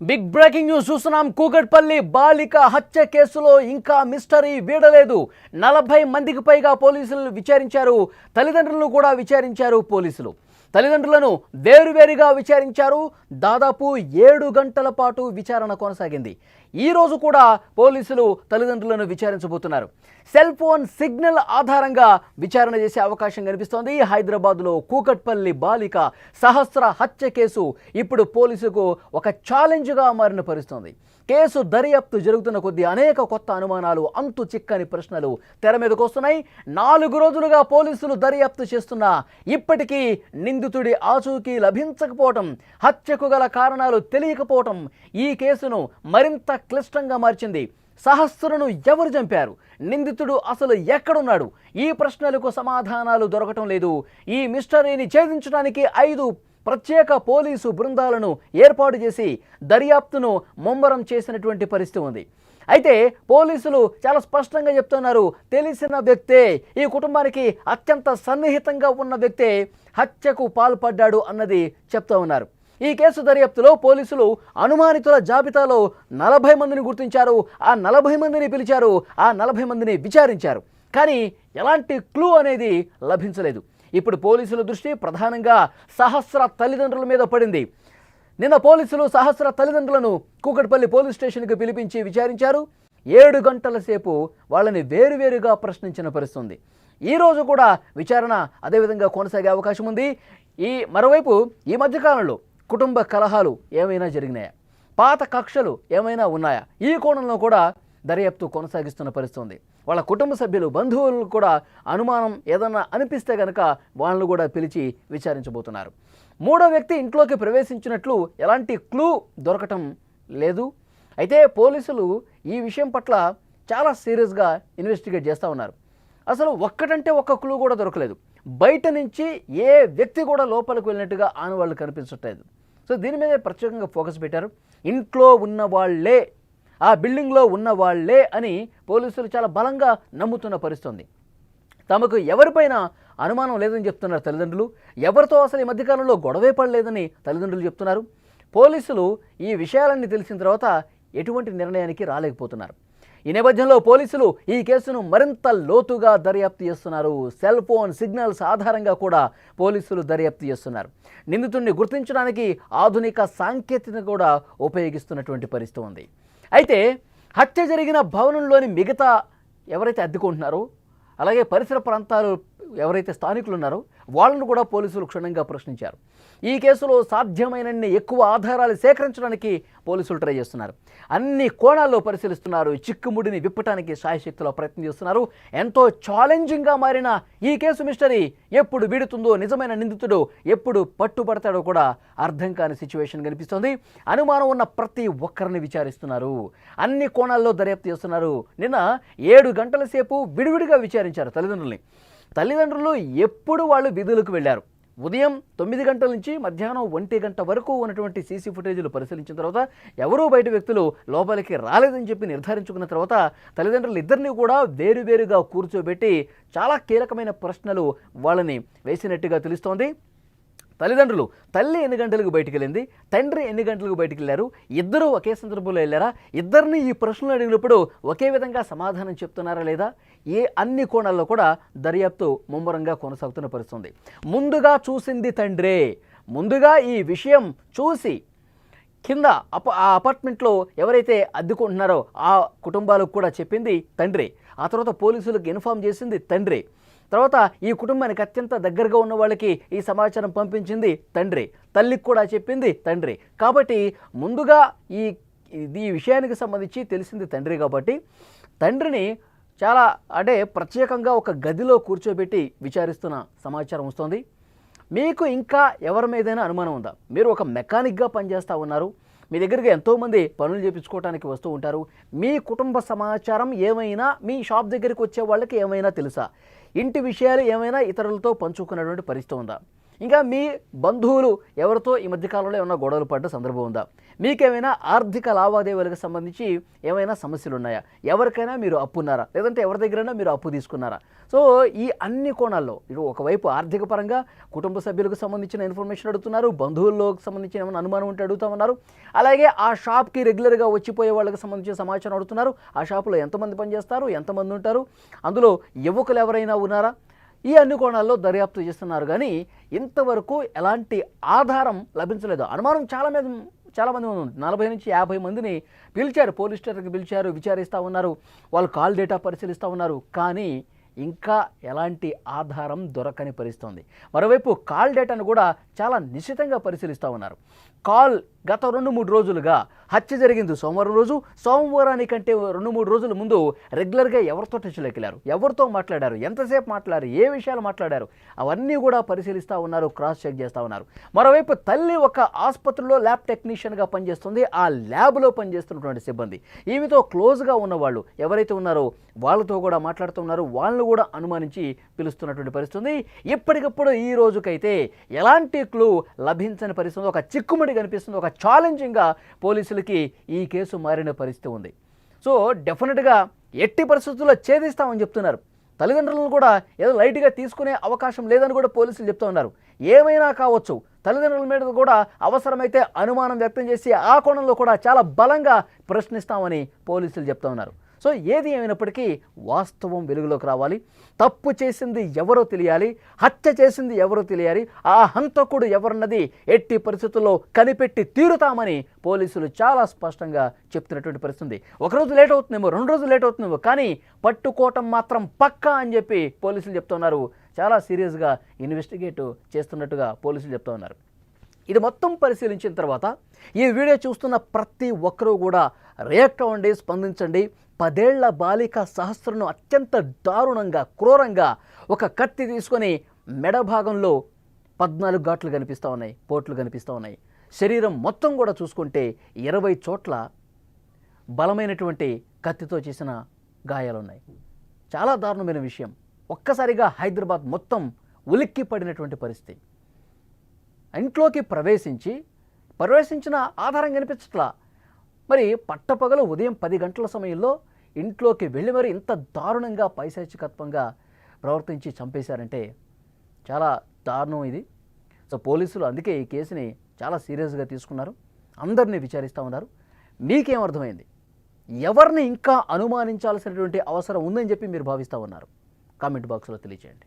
Big breaking news చూస్తున్నాం. కూకట్పల్లి బాలిక హత్య కేసులో ఇంకా మిస్టరీ వీడలేదు. 40 మందికి పైగా పోలీసులు విచారించారు. తల్లిదండ్రులను కూడా విచారించారు. పోలీసులు తల్లిదండ్రులను వేరువేరుగా విచారించారు. దాదాపు 7 గంటల పాటు విచారణ కొనసాగింది. ఈ రోజు కూడా పోలీసులు తల్లిదండ్రులను విచారించబోతున్నారు. సెల్ ఫోన్ సిగ్నల్ ఆధారంగా విచారణ చేసే అవకాశం కనిపిస్తోంది. హైదరాబాద్లో కూకట్పల్లి బాలిక సహస్ర హత్య కేసు ఇప్పుడు పోలీసుకు ఒక ఛాలెంజ్గా మారిన పరిస్థితుంది. కేసు దర్యాప్తు జరుగుతున్న కొద్దీ అనేక కొత్త అనుమానాలు, అంతు చిక్కని ప్రశ్నలు తెర మీదకు వస్తున్నాయి. 4 రోజులుగా పోలీసులు దర్యాప్తు చేస్తున్నా ఇప్పటికీ నిందితుడి ఆచూకీ లభించకపోవటం, హత్యకు గల కారణాలు తెలియకపోవటం ఈ కేసును మరింత క్లిష్టంగా మార్చింది. సహస్రను ఎవరు చంపారు? నిందితుడు అసలు ఎక్కడున్నాడు? ఈ ప్రశ్నలకు సమాధానాలు దొరకటం లేదు. ఈ మిస్టరీని ఛేదించడానికి 5 ప్రత్యేక పోలీసు బృందాలను ఏర్పాటు చేసి దర్యాప్తును ముమ్మరం చేసినటువంటి పరిస్థితి ఉంది. అయితే పోలీసులు చాలా స్పష్టంగా చెప్తున్నారు, తెలిసిన వ్యక్తే, ఈ కుటుంబానికి అత్యంత సన్నిహితంగా ఉన్న వ్యక్తే హత్యకు పాల్పడ్డాడు అన్నది చెప్తూ ఉన్నారు. ఈ కేసు దర్యాప్తులో పోలీసులు అనుమానితుల జాబితాలో 40 మందిని గుర్తించారు. ఆ 40 మందిని పిలిచారు. ఆ 40 మందిని విచారించారు. కానీ ఎలాంటి క్లూ అనేది లభించలేదు. ఇప్పుడు పోలీసుల దృష్టి ప్రధానంగా సహస్ర తల్లిదండ్రుల మీద పడింది. నిన్న పోలీసులు సహస్ర తల్లిదండ్రులను కూకట్పల్లి పోలీస్ స్టేషన్కి పిలిపించి విచారించారు. 7 గంటల సేపు వాళ్ళని వేరువేరుగా ప్రశ్నించిన పరిస్థితి. ఈరోజు కూడా విచారణ అదేవిధంగా కొనసాగే అవకాశం ఉంది. మరోవైపు ఈ మధ్యకాలంలో కుటుంబ కలహాలు ఏమైనా జరిగినాయా, పాత కక్షలు ఏమైనా ఉన్నాయా, ఈ కోణంలో కూడా దర్యాప్తు కొనసాగిస్తున్న పరిస్థితి. వాళ్ళ కుటుంబ సభ్యులు, బంధువులు కూడా అనుమానం ఏదన్నా అనిపిస్తే కనుక వాళ్ళను కూడా పిలిచి విచారించబోతున్నారు. 3వ వ్యక్తి ఇంట్లోకి ప్రవేశించినట్లు ఎలాంటి క్లూ దొరకటం లేదు. అయితే పోలీసులు ఈ విషయం పట్ల చాలా సీరియస్గా ఇన్వెస్టిగేట్ చేస్తూ ఉన్నారు. అసలు ఒక్కటంటే ఒక్క క్లూ కూడా దొరకలేదు. బయట నుంచి ఏ వ్యక్తి కూడా లోపలికి వెళ్ళినట్టుగా ఆనవాళ్ళు కనిపించట్లేదు. సో దీని మీద ప్రత్యేకంగా ఫోకస్ పెట్టారు. ఇంట్లో ఉన్న వాళ్ళే, ఆ బిల్డింగ్లో ఉన్న వాళ్ళే అని పోలీసులు చాలా బలంగా నమ్ముతున్న పరిస్థితి. తమకు ఎవరిపైన అనుమానం లేదని చెప్తున్నారు తల్లిదండ్రులు. ఎవరితో అసలు ఈ మధ్యకాలంలో గొడవే పడలేదని తల్లిదండ్రులు చెప్తున్నారు. పోలీసులు ఈ విషయాలన్నీ తెలిసిన తర్వాత ఎటువంటి నిర్ణయానికి రాలేకపోతున్నారు. ఈ నేపథ్యంలో పోలీసులు ఈ కేసును మరింత లోతుగా దర్యాప్తు చేస్తున్నారు. సెల్ ఫోన్ సిగ్నల్స్ ఆధారంగా కూడా పోలీసులు దర్యాప్తు చేస్తున్నారు. నిందితుడిని గుర్తించడానికి ఆధునిక సాంకేతికత కూడా ఉపయోగిస్తున్నటువంటి పరిస్థితి ఉంది. అయితే హత్య జరిగిన భవనంలోని మిగతా ఎవరైతే అద్దెకుంటున్నారో, అలాగే పరిసర ప్రాంతాలు ఎవరైతే స్థానికులు ఉన్నారో వాళ్ళను కూడా పోలీసులు క్షుణ్ణంగా ప్రశ్నించారు. ఈ కేసులో సాధ్యమైనన్ని ఎక్కువ ఆధారాలు సేకరించడానికి పోలీసులు ట్రై చేస్తున్నారు. అన్ని కోణాల్లో పరిశీలిస్తున్నారు. చిక్కుముడిని విప్పటానికి శాయశక్తిలో ప్రయత్నం చేస్తున్నారు. ఎంతో ఛాలెంజింగ్గా మారిన ఈ కేసు మిస్టరీ ఎప్పుడు వీడుతుందో, నిజమైన నిందితుడు ఎప్పుడు పట్టుబడతాడో కూడా అర్థం కాని సిచ్యువేషన్ కనిపిస్తోంది. అనుమానం ఉన్న ప్రతి ఒక్కరిని విచారిస్తున్నారు. అన్ని కోణాల్లో దర్యాప్తు చేస్తున్నారు. నిన్న 7 గంటల సేపు విడివిడిగా విచారించారు తల్లిదండ్రులు ఎప్పుడు వాళ్ళు విధులకు వెళ్ళారు. ఉదయం 9 గంటల నుంచి మధ్యాహ్నం 1 గంట వరకు ఉన్నటువంటి సీసీ ఫుటేజీలు పరిశీలించిన తర్వాత ఎవరూ బయట వ్యక్తులు లోపలికి రాలేదని చెప్పి నిర్ధారించుకున్న తర్వాత తల్లిదండ్రులు ఇద్దరిని కూడా వేరువేరుగా కూర్చోబెట్టి చాలా కీలకమైన ప్రశ్నలు వాళ్ళని వేసినట్టుగా తెలుస్తోంది. తల్లిదండ్రులు, తల్లి ఎన్ని గంటలకు బయటికి వెళ్ళింది, తండ్రి ఎన్ని గంటలకు బయటికి వెళ్ళారు, ఇద్దరూ ఒకే సందర్భంలో వెళ్ళారా, ఇద్దరిని ఈ ప్రశ్నలు అడిగినప్పుడు ఒకే విధంగా సమాధానం చెప్తున్నారా లేదా, అన్ని కోణాల్లో కూడా దర్యాప్తు ముమ్మరంగా కొనసాగుతున్న పరిస్థితి. ముందుగా చూసింది తండ్రే. ముందుగా ఈ విషయం చూసి కింద ఆ అపార్ట్మెంట్లో ఎవరైతే అద్దెకుంటున్నారో ఆ కుటుంబాలకు కూడా చెప్పింది తండ్రి. ఆ తర్వాత పోలీసులకు ఇన్ఫామ్ చేసింది తండ్రి. తర్వాత ఈ కుటుంబానికి అత్యంత దగ్గరగా ఉన్న వాళ్ళకి ఈ సమాచారం పంపించింది తండ్రి. తల్లికి కూడా చెప్పింది తండ్రి. కాబట్టి ముందుగా ఈ విషయానికి సంబంధించి తెలిసింది తండ్రి. కాబట్టి తండ్రిని చాలా ప్రత్యేకంగా ఒక గదిలో కూర్చోబెట్టి విచారిస్తున్న సమాచారం వస్తుంది. మీకు ఇంకా ఎవరి మీదైనా అనుమానం ఉందా? మీరు ఒక మెకానిక్గా పనిచేస్తూ ఉన్నారు. మీ దగ్గరికి ఎంతోమంది పనులు చేయించుకోవడానికి వస్తూ ఉంటారు. మీ కుటుంబ సమాచారం ఏమైనా మీ షాప్ దగ్గరికి వచ్చే వాళ్ళకి ఏమైనా తెలుసా? ఇంటి విషయాలు ఏమైనా ఇతరులతో పంచుకున్నటువంటి పరిస్థితి ఉందా? ఇంకా మీ బంధువులు ఎవరితో ఈ మధ్యకాలంలో ఏమైనా గొడవలు పడ్డ సందర్భం ఉందా? మీకేమైనా ఆర్థిక లావాదేవీలకు సంబంధించి ఏమైనా సమస్యలు ఉన్నాయా? ఎవరికైనా మీరు అప్పు ఉన్నారా? లేదంటే ఎవరి దగ్గరైనా మీరు అప్పు తీసుకున్నారా? సో ఈ అన్ని కోణాల్లో ఇటు ఒకవైపు ఆర్థిక పరంగా కుటుంబ సభ్యులకు సంబంధించిన ఇన్ఫర్మేషన్ అడుగుతున్నారు, బంధువులకు సంబంధించిన ఏమైనా అనుమానం ఉంటే అడుగుతామన్నారు, అలాగే ఆ షాప్కి రెగ్యులర్గా వచ్చిపోయే వాళ్ళకి సంబంధించిన సమాచారం అడుగుతున్నారు. ఆ షాపులో ఎంతమంది పనిచేస్తారు, ఎంతమంది ఉంటారు, అందులో యువకులు ఎవరైనా ఉన్నారా? ఈ అన్ని కోణాల్లో దర్యాప్తు చేస్తున్నారు. కానీ ఇంతవరకు ఎలాంటి ఆధారం లభించలేదు. అనుమానం చాలామంది ఉంది. 40 నుంచి 50 మందిని పిలిచారు, పోలీస్ స్టేషన్కి పిలిచారు, విచారిస్తూ ఉన్నారు, వాళ్ళు కాల్ డేటా పరిశీలిస్తూ ఉన్నారు. కానీ ఇంకా ఎలాంటి ఆధారం దొరకని పరిస్థితుంది. మరోవైపు కాల్ డేటాను కూడా చాలా నిశితంగా పరిశీలిస్తూ ఉన్నారు. కాల్ గత 2-3 రోజులుగా హత్య జరిగింది సోమవారం రోజు. సోమవారానికంటే 2-3 రోజుల ముందు రెగ్యులర్గా ఎవరితో టచ్లోకి వెళ్ళారు, ఎవరితో మాట్లాడారు, ఎంతసేపు మాట్లాడారు, ఏ విషయాలు మాట్లాడారు, అవన్నీ కూడా పరిశీలిస్తూ ఉన్నారు, క్రాస్ చెక్ చేస్తూ ఉన్నారు. మరోవైపు తల్లి ఒక ఆసుపత్రిలో ల్యాబ్ టెక్నీషియన్గా పనిచేస్తుంది. ఆ ల్యాబ్లో పనిచేస్తున్నటువంటి సిబ్బంది, ఈమెతో క్లోజ్గా ఉన్నవాళ్ళు ఎవరైతే ఉన్నారో వాళ్ళతో కూడా మాట్లాడుతున్నారు, వాళ్ళను కూడా అనుమానించి పిలుస్తున్నటువంటి పరిస్థితి. ఇప్పటికప్పుడు ఈ రోజుకైతే ఎలాంటి క్లూ లభించని పరిస్థితి, ఒక చిక్కుముడి కనిపిస్తుంది, ఒక ఛాలెంజింగ్గా పోలీసులకి ఈ కేసు మారిన పరిస్థితి ఉంది. సో డెఫినెట్గా ఎట్టి పరిస్థితుల్లో ఛేదిస్తామని చెప్తున్నారు. తల్లిదండ్రులను కూడా ఏదో లైట్గా తీసుకునే అవకాశం లేదని కూడా పోలీసులు చెప్తూ ఉన్నారు. ఏమైనా కావచ్చు, తల్లిదండ్రుల మీద కూడా అవసరమైతే అనుమానం వ్యక్తం చేసి ఆ కోణంలో కూడా చాలా బలంగా ప్రశ్నిస్తామని పోలీసులు చెప్తూ ఉన్నారు. సో ఏది ఏమైనప్పటికీ వాస్తవం వెలుగులోకి రావాలి. తప్పు చేసింది ఎవరో తెలియాలి, హత్య చేసింది ఎవరో తెలియాలి, ఆ హంతకుడు ఎవరన్నది ఎట్టి పరిస్థితుల్లో కనిపెట్టి తీరుతామని పోలీసులు చాలా స్పష్టంగా చెప్తున్నటువంటి పరిస్థితి. ఒకరోజు లేట్ అవుతుందేమో, 2 రోజులు లేట్ అవుతుందేమో, కానీ పట్టుకోవటం మాత్రం పక్కా అని చెప్పి పోలీసులు చెప్తున్నారు. చాలా సీరియస్గా ఇన్వెస్టిగేట్ చేస్తున్నట్టుగా పోలీసులు చెప్తూ ఉన్నారు. ఇది మొత్తం పరిశీలించిన తర్వాత ఈ వీడియో చూస్తున్న ప్రతి ఒక్కరూ కూడా రియాక్ట్ అవ్వండి, స్పందించండి. 10 ఏళ్ల బాలిక సహస్రను అత్యంత దారుణంగా, క్రూరంగా ఒక కత్తి తీసుకొని మెడ భాగంలో 14 ఘాట్లు కనిపిస్తూ ఉన్నాయి, పోట్లు కనిపిస్తూ ఉన్నాయి. శరీరం మొత్తం కూడా చూసుకుంటే 20 చోట్ల బలమైనటువంటి కత్తితో చేసిన గాయాలున్నాయి. చాలా దారుణమైన విషయం. ఒక్కసారిగా హైదరాబాద్ మొత్తం ఉలిక్కి పడినటువంటి పరిస్థితి. ఇంట్లోకి ప్రవేశించిన ఆధారం కనిపించట్లా. మరి పట్టపగలు ఉదయం 10 గంటల సమయంలో ఇంట్లోకి వెళ్ళి మరి ఇంత దారుణంగా పైశాచికత్వంగా ప్రవర్తించి చంపేశారంటే చాలా దారుణం ఇది. సో పోలీసులు అందుకే ఈ కేసుని చాలా సీరియస్గా తీసుకున్నారు, అందరినీ విచారిస్తూ ఉన్నారు. మీకేం అర్థమైంది? ఎవరిని ఇంకా అనుమానించాల్సినటువంటి అవసరం ఉందని చెప్పి మీరు భావిస్తూ ఉన్నారు? కామెంట్ బాక్స్లో తెలియజేయండి.